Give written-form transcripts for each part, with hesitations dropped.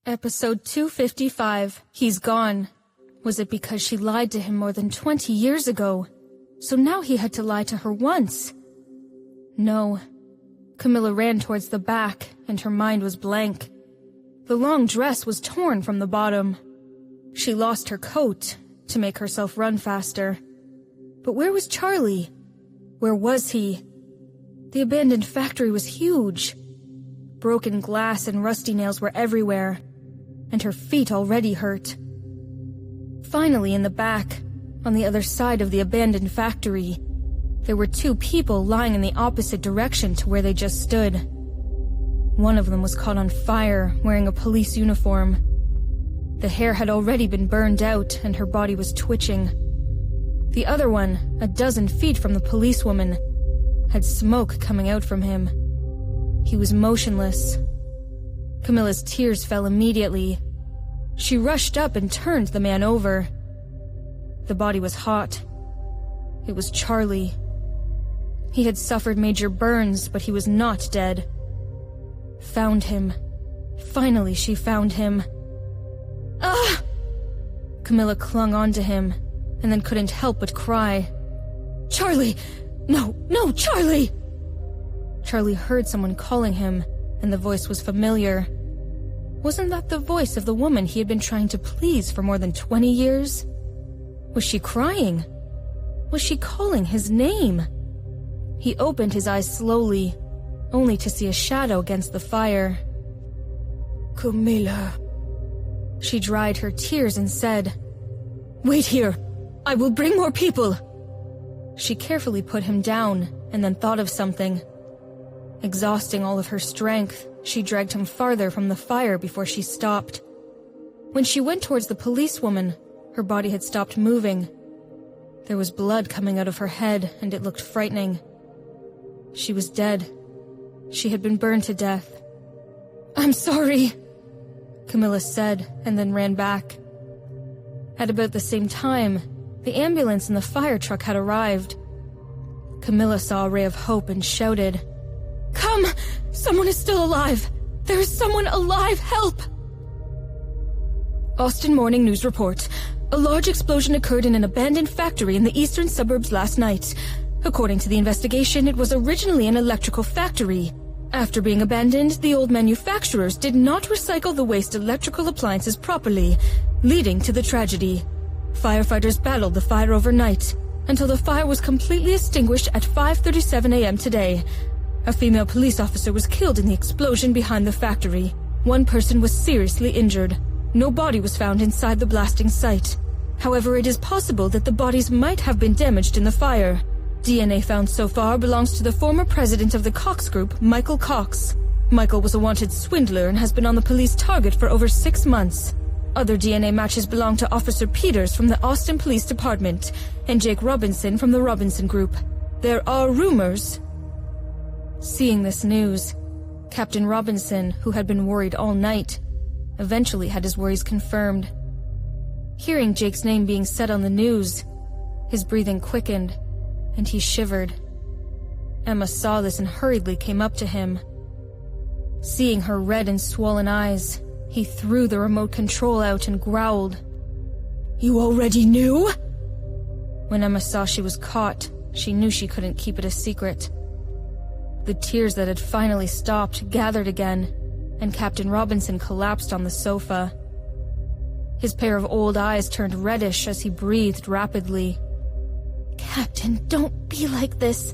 Episode 255, He's Gone. Was it because she lied to him more than 20 years ago? So now he had to lie to her once? No. Camilla ran towards the back, and her mind was blank. The long dress was torn from the bottom. She lost her coat to make herself run faster. But where was Charlie? Where was he? The abandoned factory was huge. Broken glass and rusty nails were everywhere, and her feet already hurt. Finally, in the back, on the other side of the abandoned factory, there were two people lying in the opposite direction to where they just stood. One of them was caught on fire, wearing a police uniform. The hair had already been burned out, and her body was twitching. The other one, a dozen feet from the policewoman, had smoke coming out from him. He was motionless. Camilla's tears fell immediately. She rushed up and turned the man over. The body was hot. It was Charlie. He had suffered major burns, but he was not dead. Found him. Finally, she found him. Ah! Camilla clung onto him, and then couldn't help but cry. Charlie! No, Charlie! Charlie heard someone calling him, and the voice was familiar. Wasn't that the voice of the woman he had been trying to please for more than 20 years? Was she crying? Was she calling his name? He opened his eyes slowly, only to see a shadow against the fire. Camilla. She dried her tears and said, "Wait here. I will bring more people." She carefully put him down and then thought of something. Exhausting all of her strength, she dragged him farther from the fire before she stopped. When she went towards the policewoman, her body had stopped moving. There was blood coming out of her head, and it looked frightening. She was dead. She had been burned to death. "I'm sorry," Camilla said, and then ran back. At about the same time, the ambulance and the fire truck had arrived. Camilla saw a ray of hope and shouted, "Come! Someone is still alive! There is someone alive! Help!" Austin Morning News report. A large explosion occurred in an abandoned factory in the eastern suburbs last night. According to the investigation, it was originally an electrical factory. After being abandoned, the old manufacturers did not recycle the waste electrical appliances properly, leading to the tragedy. Firefighters battled the fire overnight, until the fire was completely extinguished at 5:37 a.m. today. A female police officer was killed in the explosion behind the factory. One person was seriously injured. No body was found inside the blasting site. However, it is possible that the bodies might have been damaged in the fire. DNA found so far belongs to the former president of the Cox Group, Michael Cox. Michael was a wanted swindler and has been on the police target for over 6 months. Other DNA matches belong to Officer Peters from the Austin Police Department and Jake Robinson from the Robinson Group. There are rumors. Seeing this news, Captain Robinson, who had been worried all night, eventually had his worries confirmed. Hearing Jake's name being said on the news, his breathing quickened, and he shivered. Emma saw this and hurriedly came up to him. Seeing her red and swollen eyes, he threw the remote control out and growled, "You already knew?" When Emma saw she was caught, she knew she couldn't keep it a secret. The tears that had finally stopped gathered again, and Captain Robinson collapsed on the sofa. His pair of old eyes turned reddish as he breathed rapidly. "Captain, don't be like this.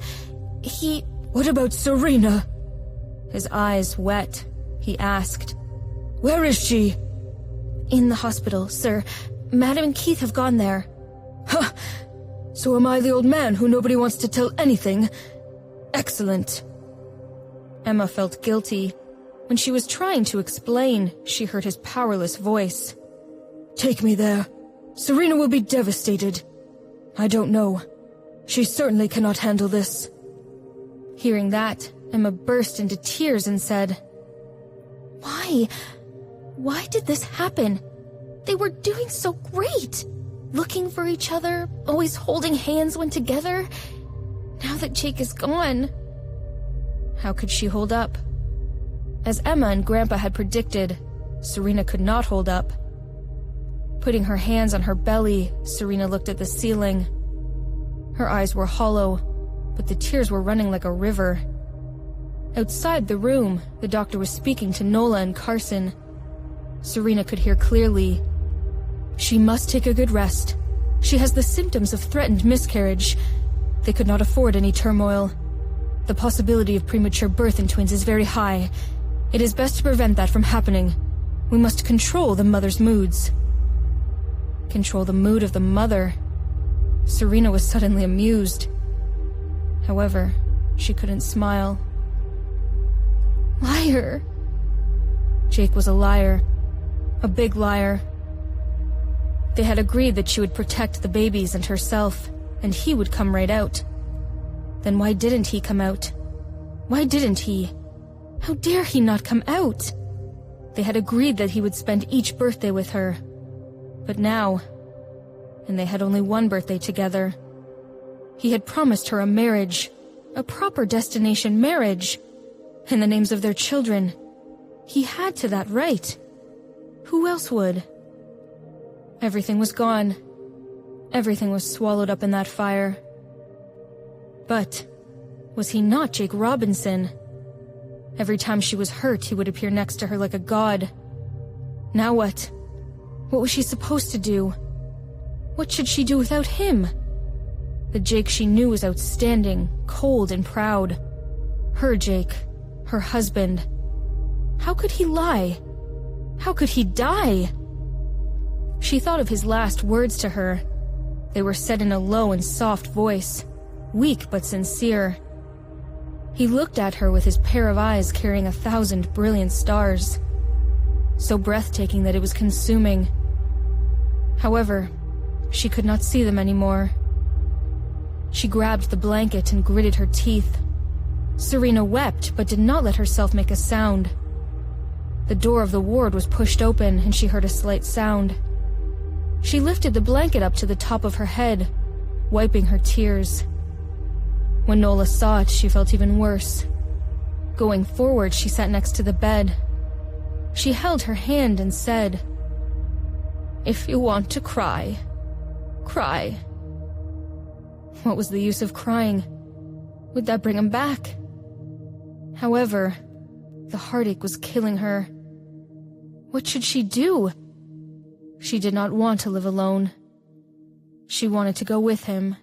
What about Serena?" His eyes wet, he asked. "Where is she?" "In the hospital, sir. Madam and Keith have gone there." "Huh! So am I the old man who nobody wants to tell anything? Excellent." Emma felt guilty. When she was trying to explain, she heard his powerless voice. "Take me there. Serena will be devastated. I don't know. She certainly cannot handle this." Hearing that, Emma burst into tears and said, "Why? Why did this happen? They were doing so great. Looking for each other, always holding hands when together. Now that Jake is gone." How could she hold up? As Emma and Grandpa had predicted, Serena could not hold up. Putting her hands on her belly, Serena looked at the ceiling. Her eyes were hollow, but the tears were running like a river. Outside the room, the doctor was speaking to Nola and Carson. Serena could hear clearly. She must take a good rest. She has the symptoms of threatened miscarriage. They could not afford any turmoil. The possibility of premature birth in twins is very high. It is best to prevent that from happening. We must control the mother's moods. Control the mood of the mother. Serena was suddenly amused. However, she couldn't smile. Liar! Jake was a liar. A big liar. They had agreed that she would protect the babies and herself, and he would come right out. Then why didn't he come out? Why didn't he? How dare he not come out? They had agreed that he would spend each birthday with her. But now... And they had only one birthday together. He had promised her a marriage. A proper destination marriage. And the names of their children. He had to that right. Who else would? Everything was gone. Everything was swallowed up in that fire. But was he not Jake Robinson? Every time she was hurt, he would appear next to her like a god. Now what? What was she supposed to do? What should she do without him? The Jake she knew was outstanding, cold and proud. Her Jake, her husband. How could he lie? How could he die? She thought of his last words to her. They were said in a low and soft voice, weak but sincere. He looked at her with his pair of eyes carrying 1,000 brilliant stars, so breathtaking that it was consuming. However, she could not see them anymore. She grabbed the blanket and gritted her teeth. Serena wept, but did not let herself make a sound. The door of the ward was pushed open, and she heard a slight sound. She lifted the blanket up to the top of her head, wiping her tears. When Nola saw it, she felt even worse. Going forward, she sat next to the bed. She held her hand and said, "If you want to cry, cry." What was the use of crying? Would that bring him back? However, the heartache was killing her. What should she do? She did not want to live alone. She wanted to go with him.